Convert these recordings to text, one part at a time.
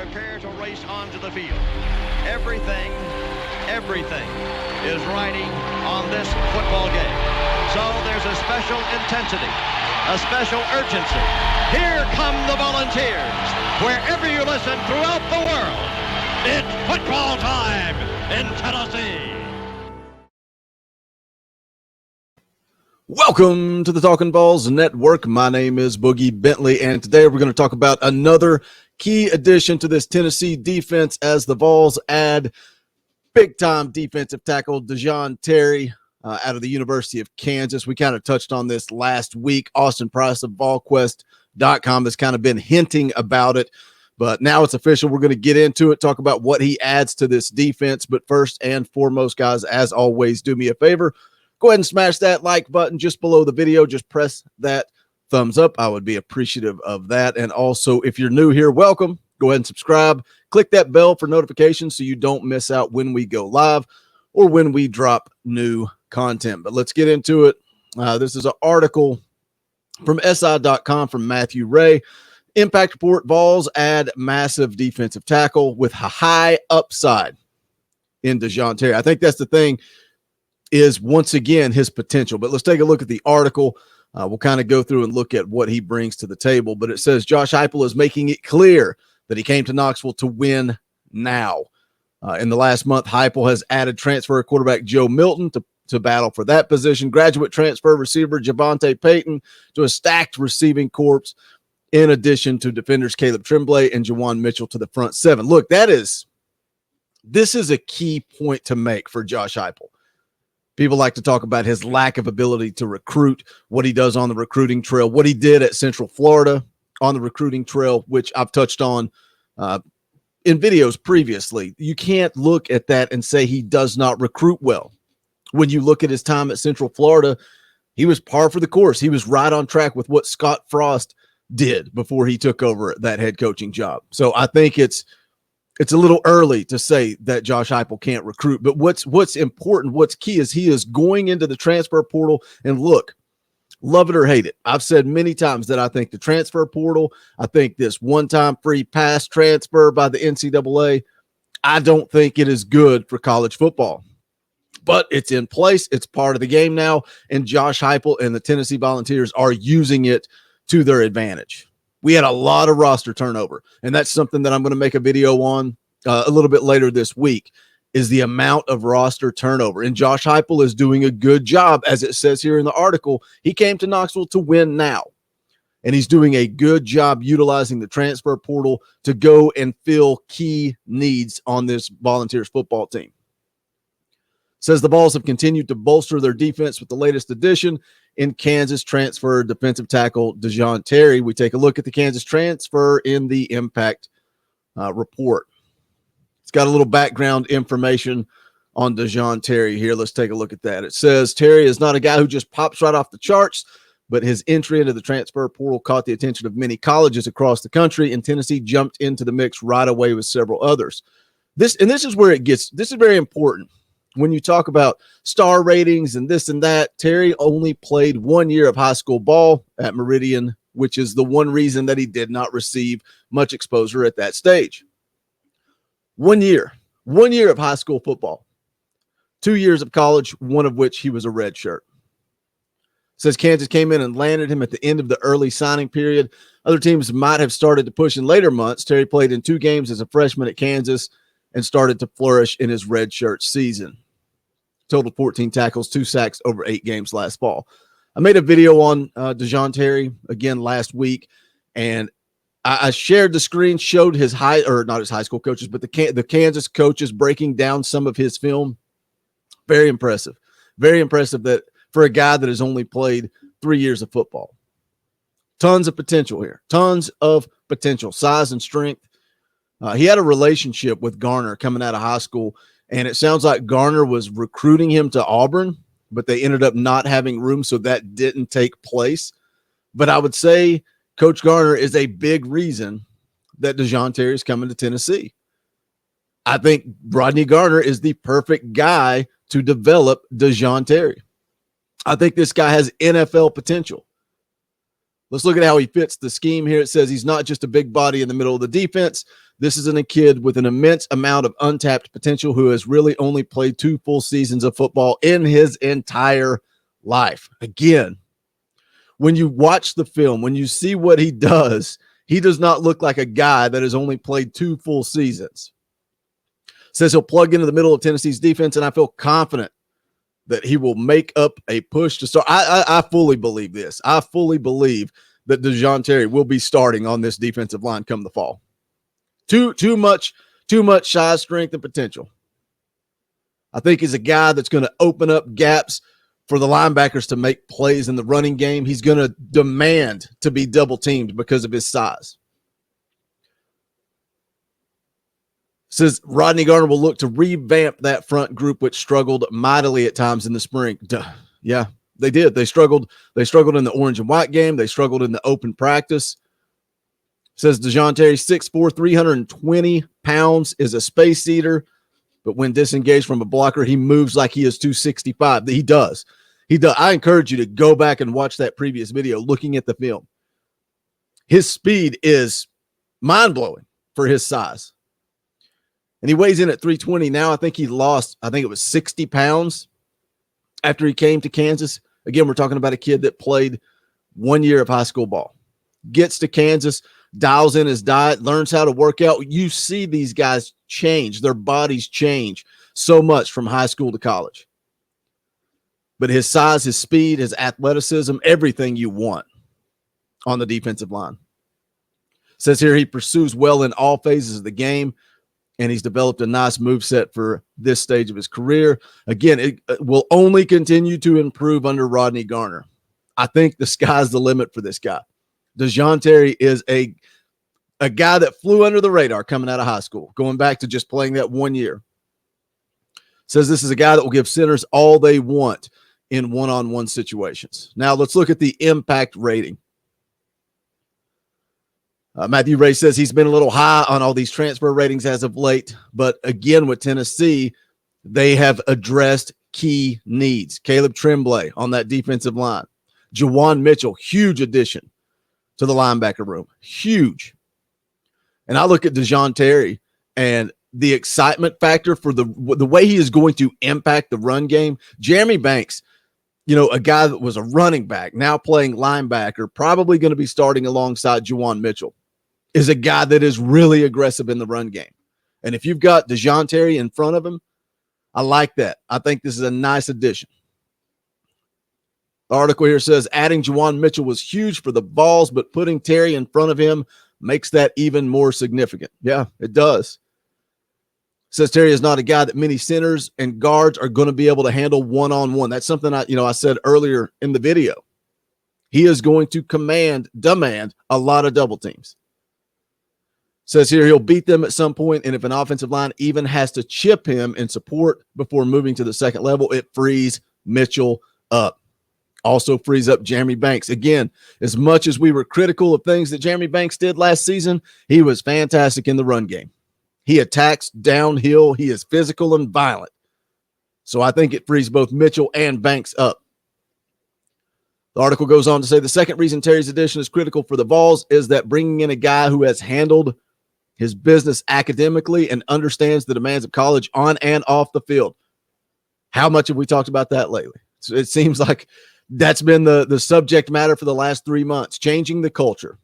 prepare to race onto the field. Everything is riding on this football game. So there's a special intensity, a special urgency. Here come the Volunteers. Wherever you listen throughout the world, it's football time in Tennessee. Welcome to the Talkin VAWLS Network. My name is Boogie Bentley, and today we're going to talk about another key addition to this Tennessee defense as the Vols add big-time defensive tackle Dejon Terry out of the University of Kansas. We kind of touched on this last week. Austin Price of VolQuest.com has kind of been hinting about it, but now it's official. We're going to get into it, talk about what he adds to this defense. But first and foremost, guys, as always, do me a favor. Go ahead and smash that like button just below the video. Just press that thumbs up. I would be appreciative of that. And also, if you're new here, welcome. Go ahead and subscribe. Click that bell for notifications so you don't miss out when we go live or when we drop new content. But let's get into it. This is an article from SI.com from Matthew Ray. Impact report: Vols add massive defensive tackle with a high upside in Dejon Terry. I think that's the thing, is once again his potential. But let's take a look at the article. We'll kind of go through and look at what he brings to the table. But it says Josh Heupel is making it clear that he came to Knoxville to win now. In the last month, Heupel has added transfer quarterback Joe Milton to battle for that position, graduate transfer receiver Javonte Payton to a stacked receiving corps, in addition to defenders Caleb Tremblay and Jawan Mitchell to the front seven. Look, this is a key point to make for Josh Heupel. People like to talk about his lack of ability to recruit, what he does on the recruiting trail, what he did at Central Florida on the recruiting trail, which I've touched on in videos previously. You can't look at that and say he does not recruit well. When you look at his time at Central Florida, he was par for the course. He was right on track with what Scott Frost did before he took over that head coaching job. So I think it's a little early to say that Josh Heupel can't recruit, but what's important, what's key is he is going into the transfer portal. And look, love it or hate it, I've said many times that I think the transfer portal, I think this one-time free pass transfer by the NCAA, I don't think it is good for college football. But it's in place. It's part of the game now, and Josh Heupel and the Tennessee Volunteers are using it to their advantage. We had a lot of roster turnover, and that's something that I'm going to make a video on a little bit later this week, is the amount of roster turnover. And Josh Heupel is doing a good job, as it says here in the article. He came to Knoxville to win now, and he's doing a good job utilizing the transfer portal to go and fill key needs on this Volunteers football team. Says the Vols have continued to bolster their defense with the latest addition in Kansas transfer defensive tackle Dejon Terry. We take a look at the Kansas transfer in the Impact report. It's got a little background information on Dejon Terry here. Let's take a look at that. It says Terry is not a guy who just pops right off the charts, but his entry into the transfer portal caught the attention of many colleges across the country, and Tennessee jumped into the mix right away with several others. This is where this is very important. When you talk about star ratings and this and that, Terry only played 1 year of high school ball at Meridian, which is the one reason that he did not receive much exposure at that stage. 1 year of high school football, 2 years of college, one of which he was a redshirt. Says Kansas came in and landed him at the end of the early signing period. Other teams might have started to push in later months. Terry played in 2 games as a freshman at Kansas and started to flourish in his redshirt season. Total 14 tackles, 2 sacks over 8 games last fall. I made a video on Dejon Terry again last week, and I shared the screen, showed his not his high school coaches, but the Kansas coaches breaking down some of his film. Very impressive. Very impressive that for a guy that has only played 3 years of football. Tons of potential here. Tons of potential, size and strength. He had a relationship with Garner coming out of high school, and it sounds like Garner was recruiting him to Auburn, but they ended up not having room, so that didn't take place. But I would say Coach Garner is a big reason that Dejon Terry is coming to Tennessee. I think Rodney Garner is the perfect guy to develop Dejon Terry. I think this guy has NFL potential. Let's look at how he fits the scheme here. It says he's not just a big body in the middle of the defense. This is a kid with an immense amount of untapped potential who has really only played 2 full seasons of football in his entire life. Again, when you watch the film, when you see what he does not look like a guy that has only played 2 full seasons. Says he'll plug into the middle of Tennessee's defense, and I feel confident that he will make up a push to start. I fully believe this. I fully believe that Dejon Terry will be starting on this defensive line come the fall. Too much size, strength, and potential. I think he's a guy that's going to open up gaps for the linebackers to make plays in the running game. He's going to demand to be double teamed because of his size. Says Rodney Garner will look to revamp that front group, which struggled mightily at times in the spring. Yeah, they did. They struggled in the orange and white game. They struggled in the open practice. Says Dejon Terry, 6'4", 320 pounds, is a space eater, but when disengaged from a blocker, he moves like he is 265. He does. I encourage you to go back and watch that previous video looking at the film. His speed is mind-blowing for his size. And he weighs in at 320 now. I think it was 60 pounds after he came to Kansas. Again, we're talking about a kid that played 1 year of high school ball. Gets to Kansas, dials in his diet, learns how to work out. You see these guys change. Their bodies change so much from high school to college. But his size, his speed, his athleticism, everything you want on the defensive line. Says here he pursues well in all phases of the game, and he's developed a nice moveset for this stage of his career. Again, it will only continue to improve under Rodney Garner. I think the sky's the limit for this guy. Dejon Terry is a guy that flew under the radar coming out of high school, going back to just playing that 1 year. Says this is a guy that will give centers all they want in one-on-one situations. Now let's look at the impact rating. Matthew Ray says he's been a little high on all these transfer ratings as of late, but again, with Tennessee, they have addressed key needs. Caleb Tremblay on that defensive line. Juwan Mitchell, huge addition to the linebacker room. Huge. And I look at Dejon Terry and the excitement factor for the way he is going to impact the run game. Jeremy Banks, a guy that was a running back, now playing linebacker, probably going to be starting alongside Juwan Mitchell, is a guy that is really aggressive in the run game. And if you've got Dejon Terry in front of him, I like that. I think this is a nice addition. The article here says adding Juwan Mitchell was huge for the VAWLS, but putting Terry in front of him makes that even more significant. Yeah, it does. Says Terry is not a guy that many centers and guards are going to be able to handle one-on-one. That's something I said earlier in the video. He is going to demand a lot of double teams. Says here he'll beat them at some point, and if an offensive line even has to chip him in support before moving to the second level, it frees Mitchell up. Also frees up Jeremy Banks. Again, as much as we were critical of things that Jeremy Banks did last season, he was fantastic in the run game. He attacks downhill. He is physical and violent. So I think it frees both Mitchell and Banks up. The article goes on to say the second reason Terry's addition is critical for the VAWLS is that bringing in a guy who has handled his business academically and understands the demands of college on and off the field. How much have we talked about that lately? So it seems like that's been the subject matter for the last 3 months, changing the culture.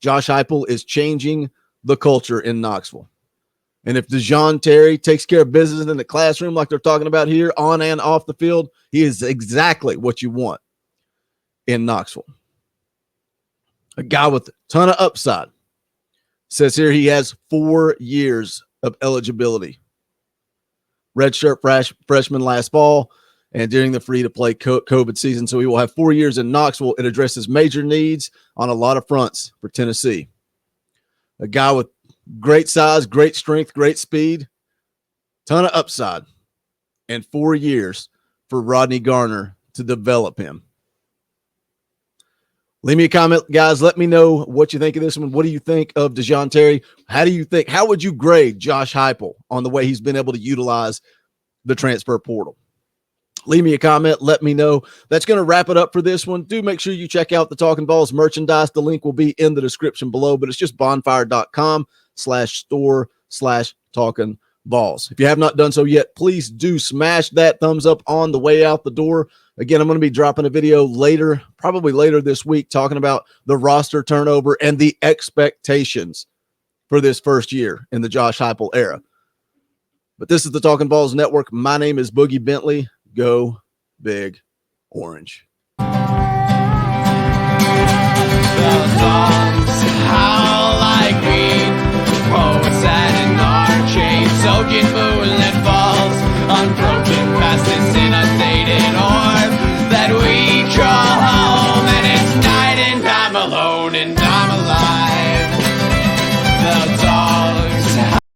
Josh Heupel is changing the culture in Knoxville. And if Dejon Terry takes care of business in the classroom like they're talking about here, on and off the field, he is exactly what you want in Knoxville. A guy with a ton of upside. Says here he has 4 years of eligibility. Redshirt freshman last fall and during the free-to-play COVID season. So he will have 4 years in Knoxville. It addresses major needs on a lot of fronts for Tennessee. A guy with great size, great strength, great speed, ton of upside, and 4 years for Rodney Garner to develop him. Leave me a comment, guys. Let me know what you think of this one. What do you think of Dejon Terry? How would you grade Josh Heupel on the way he's been able to utilize the transfer portal? Leave me a comment. Let me know. That's going to wrap it up for this one. Do make sure you check out the Talkin' VAWLS merchandise. The link will be in the description below, but it's just bonfire.com facebook.com/store/Talkin VAWLS. If you have not done so yet, please do smash that thumbs up on the way out the door. Again, I'm going to be dropping a video later, probably later this week, talking about the roster turnover and the expectations for this first year in the Josh Heupel era. But this is the Talkin VAWLS Network. My name is Boogie Bentley. Go Big Orange. The songs howl like me, poets and in our chains, soaking moonlit fall.